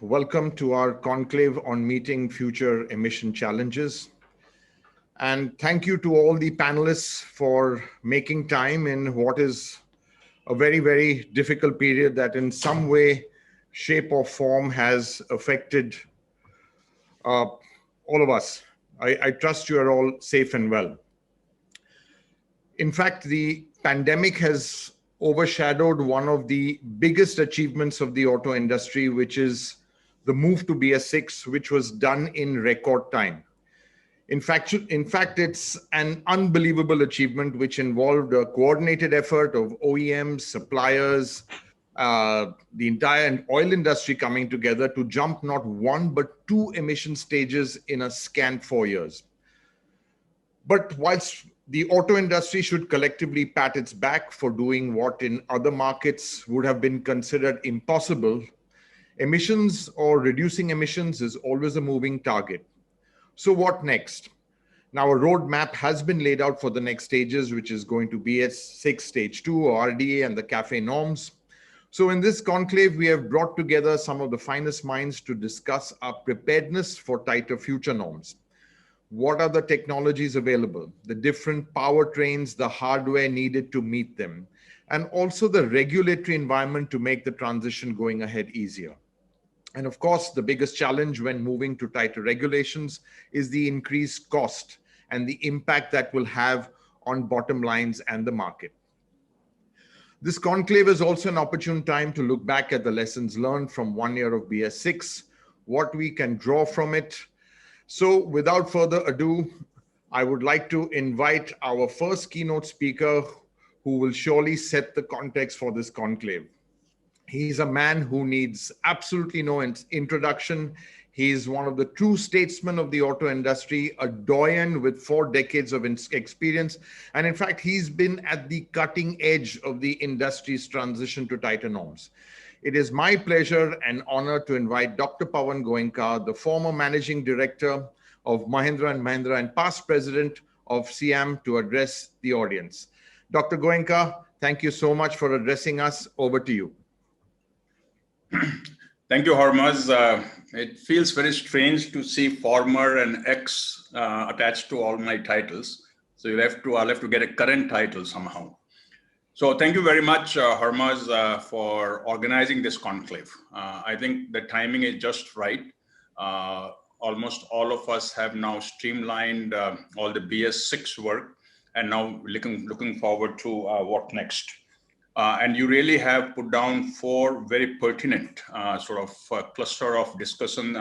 Welcome to our conclave on meeting future emission challenges. And thank you to all the panelists for making time in what is a very, very difficult period that in some way, shape or form has affected all of us. I trust you are all safe and well. In fact, the pandemic has overshadowed one of the biggest achievements of the auto industry, which is the move to BS6, which was done in record time. In fact, it's an unbelievable achievement which involved a coordinated effort of OEMs, suppliers, the entire oil industry coming together to jump not one, but two emission stages in a scant 4 years. But whilst the auto industry should collectively pat its back for doing what in other markets would have been considered impossible, emissions or reducing emissions is always a moving target. So what next? Now, a roadmap has been laid out for the next stages, which is going to be BS6 Stage 2, or RDA, and the CAFE norms. So in this conclave, we have brought together some of the finest minds to discuss our preparedness for tighter future norms. What are the technologies available, the different powertrains, the hardware needed to meet them, and also the regulatory environment to make the transition going ahead easier. And of course, the biggest challenge when moving to tighter regulations is the increased cost and the impact that will have on bottom lines and the market. This conclave is also an opportune time to look back at the lessons learned from 1 year of BS6, what we can draw from it. So without further ado, I would like to invite our first keynote speaker who will surely set the context for this conclave. He's a man who needs absolutely no introduction. He's one of the true statesmen of the auto industry, a doyen with 4 decades of experience. And in fact, he's been at the cutting edge of the industry's transition to tighter norms. It is my pleasure and honor to invite Dr. Pawan Goenka, the former managing director of Mahindra Mahindra and past president of SIAM, to address the audience. Dr. Goenka, thank you so much for addressing us. Over to you. Thank you, Hormuz. It feels very strange to see former and ex attached to all my titles. So I'll have to get a current title somehow. So thank you very much, Hormuz, for organizing this conclave. I think the timing is just right. Almost all of us have now streamlined all the BS6 work, and now looking forward to what next. And you really have put down 4 very pertinent cluster of discussion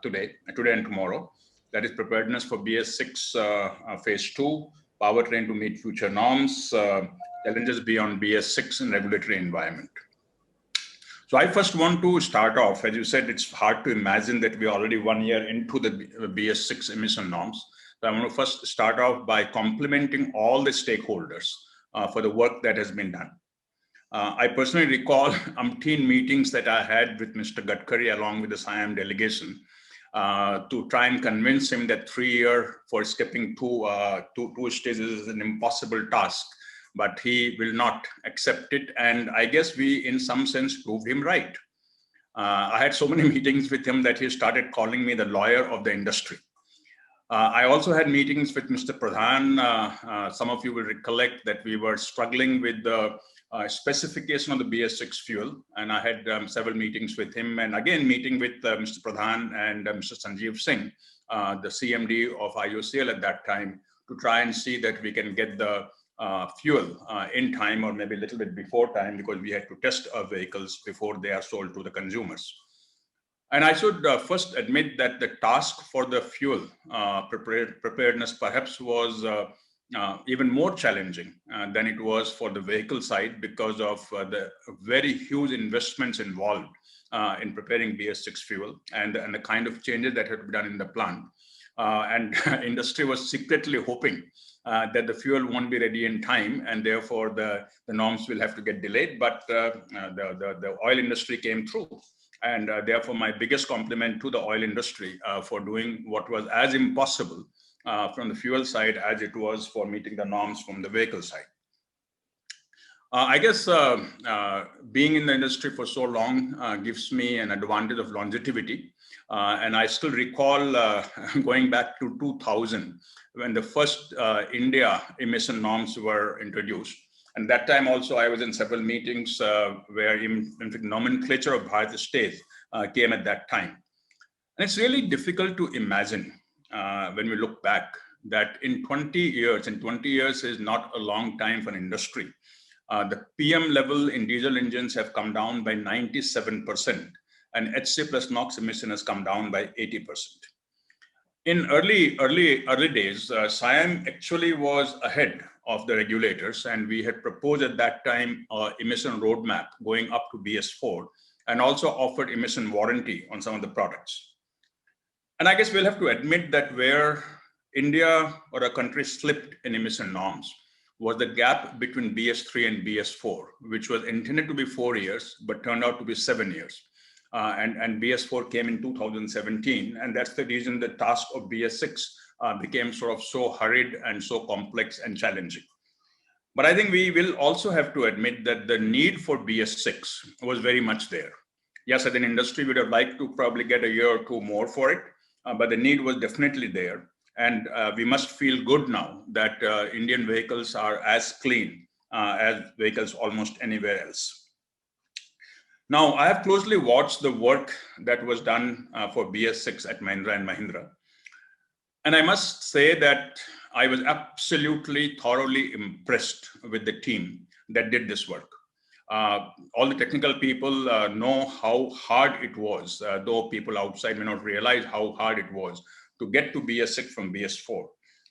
today and tomorrow. That is preparedness for BS6 phase 2, powertrain to meet future norms, challenges beyond BS6 and regulatory environment. So I first want to start off, as you said, it's hard to imagine that we're already 1 year into the BS6 emission norms. So I want to first start off by complimenting all the stakeholders for the work that has been done. I personally recall umpteen meetings that I had with Mr. Gadkari along with the SIAM delegation to try and convince him that 3 years for skipping two stages is an impossible task, but he will not accept it. And I guess we, in some sense, proved him right. I had so many meetings with him that he started calling me the lawyer of the industry. I also had meetings with Mr. Pradhan. Some of you will recollect that we were struggling with the specification of the BS6 fuel, and I had several meetings with him, and again meeting with Mr. Pradhan and Mr. Sanjeev Singh, the CMD of IOCL at that time, to try and see that we can get the fuel in time, or maybe a little bit before time, because we had to test our vehicles before they are sold to the consumers. And I should first admit that the task for the fuel preparedness perhaps was even more challenging than it was for the vehicle side, because of the very huge investments involved in preparing BS6 fuel and the kind of changes that had to be done in the plant. And industry was secretly hoping that the fuel won't be ready in time, and therefore the norms will have to get delayed. But the oil industry came through. And therefore, my biggest compliment to the oil industry for doing what was as impossible from the fuel side as it was for meeting the norms from the vehicle side. I guess being in the industry for so long gives me an advantage of longevity. And I still recall going back to 2000 when the first India emission norms were introduced. And that time also I was in several meetings where in fact, nomenclature of Bharat states came at that time. And it's really difficult to imagine when we look back that in 20 years, and 20 years is not a long time for an industry, the PM level in diesel engines have come down by 97%, and HC plus NOx emission has come down by 80%. In early days, SIAM actually was ahead of the regulators, and we had proposed at that time emission roadmap going up to BS4, and also offered emission warranty on some of the products. And I guess we'll have to admit that where India or a country slipped in emission norms was the gap between BS3 and BS4, which was intended to be 4 years, but turned out to be 7 years. And BS4 came in 2017, and that's the reason the task of BS6 became sort of so hurried and so complex and challenging. But I think we will also have to admit that the need for BS6 was very much there. Yes, as an industry, we would have liked to probably get a year or two more for it, but the need was definitely there. And we must feel good now that Indian vehicles are as clean as vehicles almost anywhere else. Now, I have closely watched the work that was done for BS6 at Mahindra and Mahindra. And I must say that I was absolutely thoroughly impressed with the team that did this work. All the technical people know how hard it was, though people outside may not realize how hard it was to get to BS6 from BS4.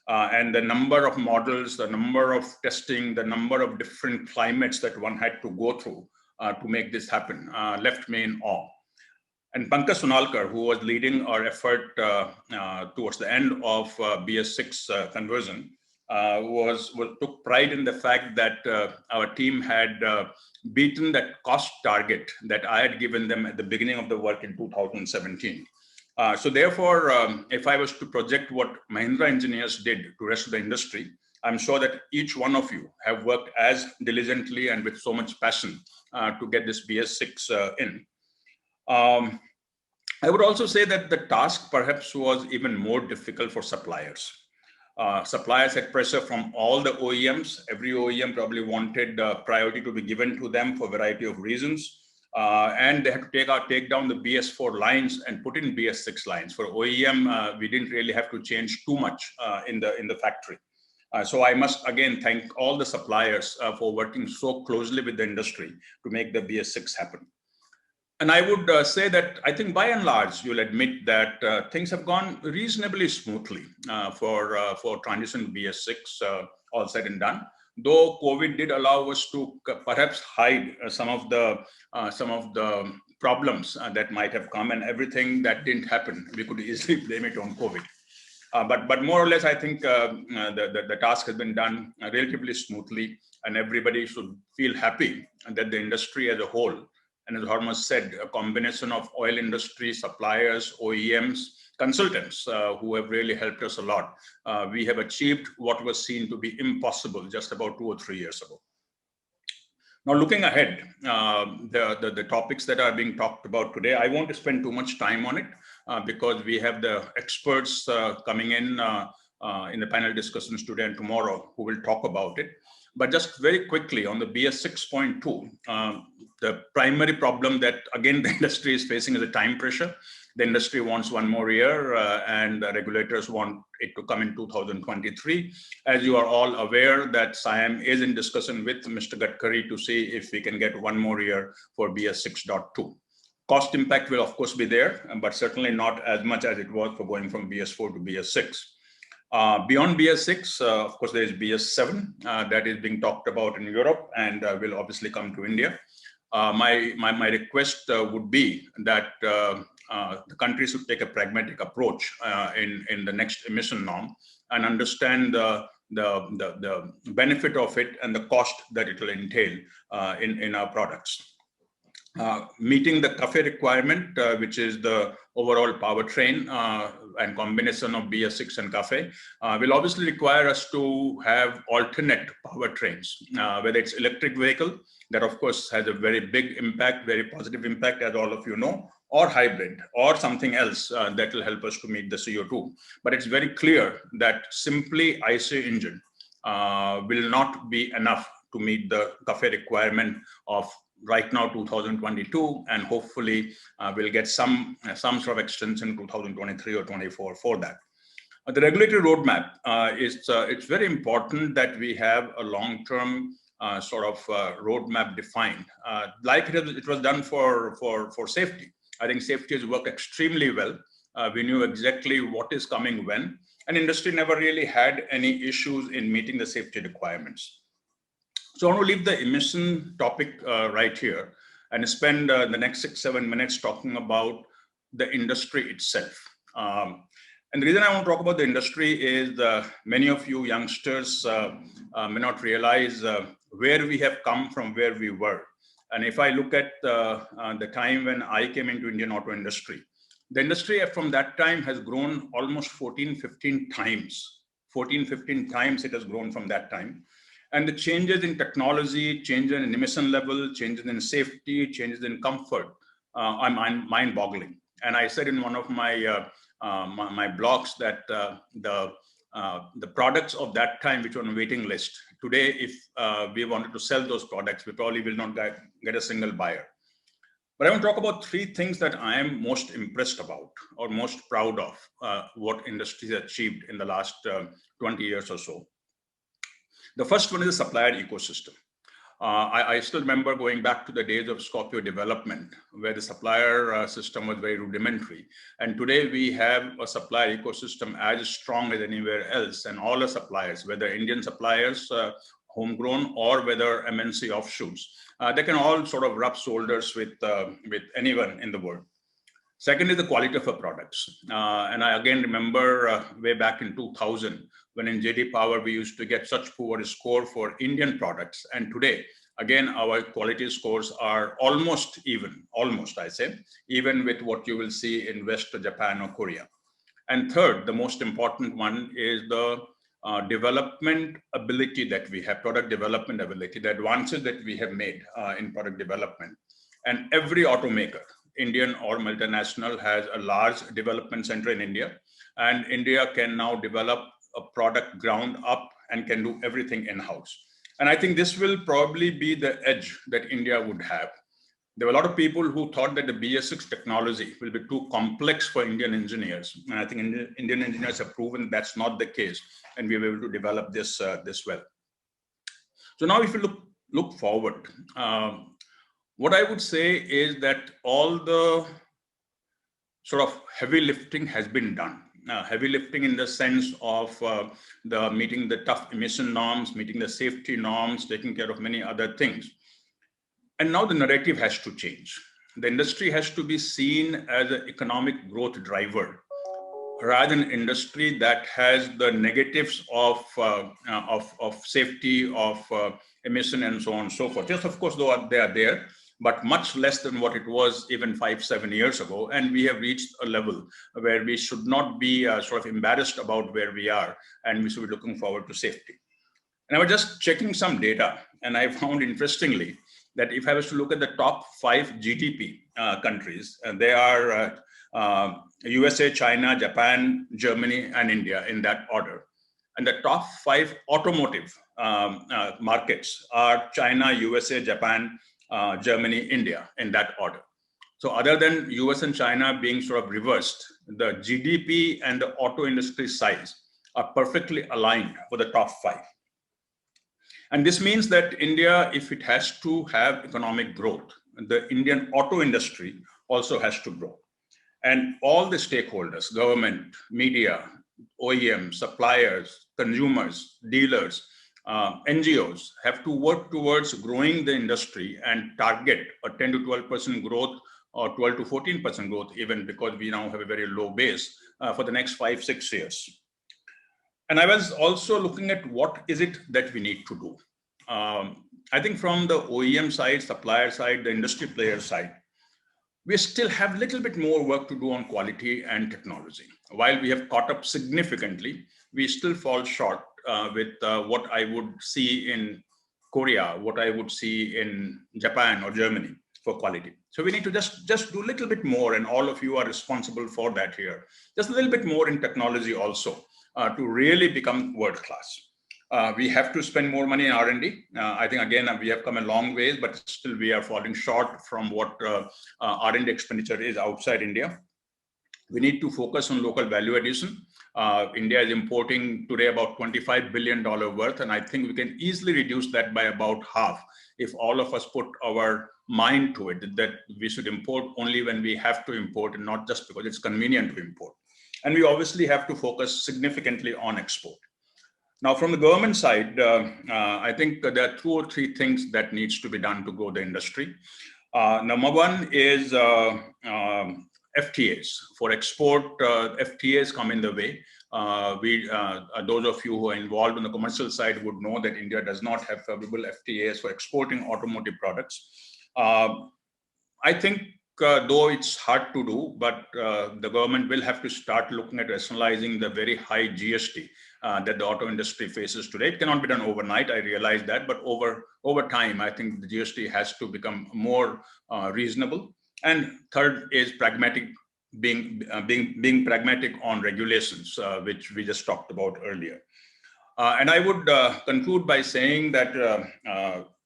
And the number of models, the number of testing, the number of different climates that one had to go through to make this happen left me in awe. And Pankaj Sunalkar, who was leading our effort towards the end of BS6 conversion, took pride in the fact that our team had beaten that cost target that I had given them at the beginning of the work in 2017. So therefore, if I was to project what Mahindra engineers did to the rest of the industry, I'm sure that each one of you have worked as diligently and with so much passion to get this BS6 in. I would also say that the task perhaps was even more difficult for suppliers. Suppliers had pressure from all the OEMs. Every OEM probably wanted priority to be given to them for a variety of reasons. And they had to take down the BS4 lines and put in BS6 lines. For OEM, we didn't really have to change too much in the factory. So I must again thank all the suppliers for working so closely with the industry to make the BS6 happen. And I would say that I think by and large, you'll admit that things have gone reasonably smoothly for transition BS6, all said and done. Though COVID did allow us to perhaps hide some of the problems that might have come, and everything that didn't happen, we could easily blame it on COVID. But more or less, I think the task has been done relatively smoothly, and everybody should feel happy that the industry as a whole, and as Hormuz said, a combination of oil industry, suppliers, OEMs, consultants who have really helped us a lot. We have achieved what was seen to be impossible just about 2 or 3 years ago. Now, looking ahead, the topics that are being talked about today, I won't spend too much time on it because we have the experts coming in the panel discussions today and tomorrow who will talk about it. But just very quickly on the BS 6.2, the primary problem that, again, the industry is facing is the time pressure. The industry wants 1 more year and the regulators want it to come in 2023. As you are all aware that SIAM is in discussion with Mr. Gadkari to see if we can get 1 more year for BS 6.2. Cost impact will of course be there, but certainly not as much as it was for going from BS4 to BS6. Beyond BS6, of course, there is BS7 that is being talked about in Europe and will obviously come to India. My request would be that the countries should take a pragmatic approach in the next emission norm and understand the benefit of it and the cost that it will entail in our products. meeting the CAFE requirement, which is the overall powertrain and combination of BS6 and CAFE, will obviously require us to have alternate powertrains, whether it's electric vehicle, that of course has a very big impact, very positive impact, as all of you know, or hybrid, or something else that will help us to meet the CO2. But it's very clear that simply ICE engine will not be enough to meet the CAFE requirement of right now 2022, and hopefully we'll get some sort of extension in 2023 or 24 for that. The regulatory roadmap it's very important that we have a long-term sort of roadmap defined, like it was done for safety. I think safety has worked extremely well. We knew exactly what is coming when, and industry never really had any issues in meeting the safety requirements. So I want to leave the emission topic right here and spend the next 6-7 minutes talking about the industry itself. And the reason I want to talk about the industry is many of you youngsters may not realize where we have come from where we were. And if I look at the time when I came into Indian auto industry, the industry from that time has grown almost 14-15 times. 14-15 times it has grown from that time. And the changes in technology, changes in emission level, changes in safety, changes in comfort are mind-boggling. And I said in one of my my blogs that the products of that time, which were on a waiting list, today, if we wanted to sell those products, we probably will not get a single buyer. But I want to talk about 3 things that I am most impressed about or most proud of what industry has achieved in the last 20 years or so. The first one is the supplier ecosystem. I still remember going back to the days of Scorpio development, where the supplier system was very rudimentary. And today we have a supplier ecosystem as strong as anywhere else. And all the suppliers, whether Indian suppliers, homegrown, or whether MNC offshoots, they can all sort of rub shoulders with anyone in the world. Second is the quality of our products. And I again remember way back in 2000, when in JD Power, we used to get such poor score for Indian products. And today, again, our quality scores are almost even, almost I say, even with what you will see in West Japan or Korea. And third, the most important one is the development ability that we have, product development ability, the advances that we have made in product development. And every automaker, Indian or multinational, has a large development center in India, and India can now develop a product ground up and can do everything in-house. And I think this will probably be the edge that India would have. There were a lot of people who thought that the BS6 technology will be too complex for Indian engineers. And I think Indian engineers have proven that's not the case, and we were able to develop this well. So now if you look forward, what I would say is that all the sort of heavy lifting has been done. Heavy lifting in the sense of meeting the tough emission norms, meeting the safety norms, taking care of many other things. And now the narrative has to change. The industry has to be seen as an economic growth driver, rather than industry that has the negatives of safety, of emission, and so on and so forth. Yes, of course, though they are there, but much less than what it was even 5-7 years ago. And we have reached a level where we should not be sort of embarrassed about where we are, and we should be looking forward to safety. And I was just checking some data, and I found interestingly that if I was to look at the top 5 GDP countries, they are USA, China, Japan, Germany, and India in that order. And the top 5 automotive markets are China, USA, Japan, Germany, India, in that order. So other than US and China being sort of reversed, the GDP and the auto industry size are perfectly aligned for the top 5. And this means that India, if it has to have economic growth, the Indian auto industry also has to grow. And all the stakeholders, government, media, OEM, suppliers, consumers, dealers, NGOs have to work towards growing the industry and target a 10 to 12% growth or 12 to 14% growth, even because we now have a very low base for the next 5-6 years. And I was also looking at what is it that we need to do. I think from the OEM side, supplier side, the industry player side, we still have a little bit more work to do on quality and technology. While we have caught up significantly, we still fall short with what I would see in Korea, what I would see in Japan or Germany for quality. So we need to just do a little bit more, and all of you are responsible for that here. Just a little bit more in technology also to really become world class. We have to spend more money in R&D. I think, again, we have come a long way, but still we are falling short from what R&D expenditure is outside India. We need to focus on local value addition. India is importing today about $25 billion worth, and I think we can easily reduce that by about half if all of us put our mind to it, that we should import only when we have to import and not just because it's convenient to import. And we obviously have to focus significantly on export. Now, from the government side, I think there are 2 or 3 things that needs to be done to grow the industry. Number one is FTAs. For export, FTAs come in the way. Those of you who are involved on the commercial side would know that India does not have favorable FTAs for exporting automotive products. I think though it's hard to do, but the government will have to start looking at rationalizing the very high GST that the auto industry faces today. It cannot be done overnight, I realize that, but over time, I think the GST has to become more reasonable. And third is pragmatic, being pragmatic on regulations, which we just talked about earlier. And I would conclude by saying that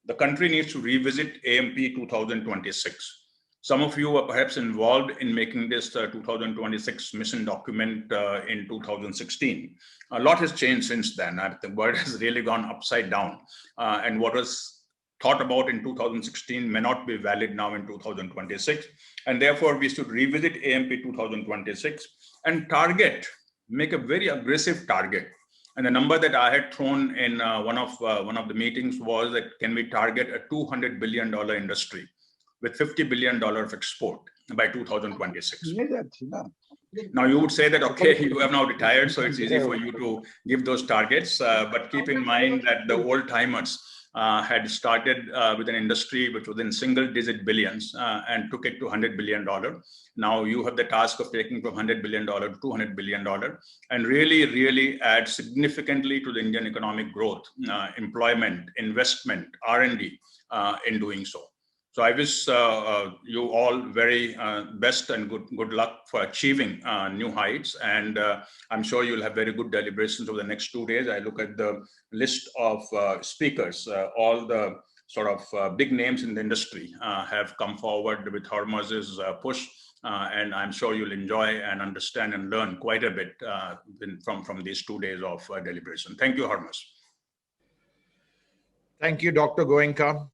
the country needs to revisit AMP 2026. Some of you are perhaps involved in making this 2026 mission document in 2016. A lot has changed since then. The world has really gone upside down. And what was thought about in 2016 may not be valid now in 2026. And therefore, we should revisit AMP 2026 and make a very aggressive target. And the number that I had thrown in one of the meetings was that can we target a $200 billion industry with $50 billion of export by 2026. Now you would say that, okay, you have now retired, so it's easy for you to give those targets, but keep in mind that the old timers had started with an industry which was in single-digit billions and took it to $100 billion. Now you have the task of taking from $100 billion to $200 billion and really add significantly to the Indian economic growth, employment, investment, R&D in doing so. So I wish you all very best and good luck for achieving new heights. And I'm sure you'll have very good deliberations over the next 2 days. I look at the list of speakers, all the sort of big names in the industry have come forward with Hormuz's push. And I'm sure you'll enjoy and understand and learn quite a bit from these 2 days of deliberation. Thank you, Hormuz. Thank you, Dr. Goenka.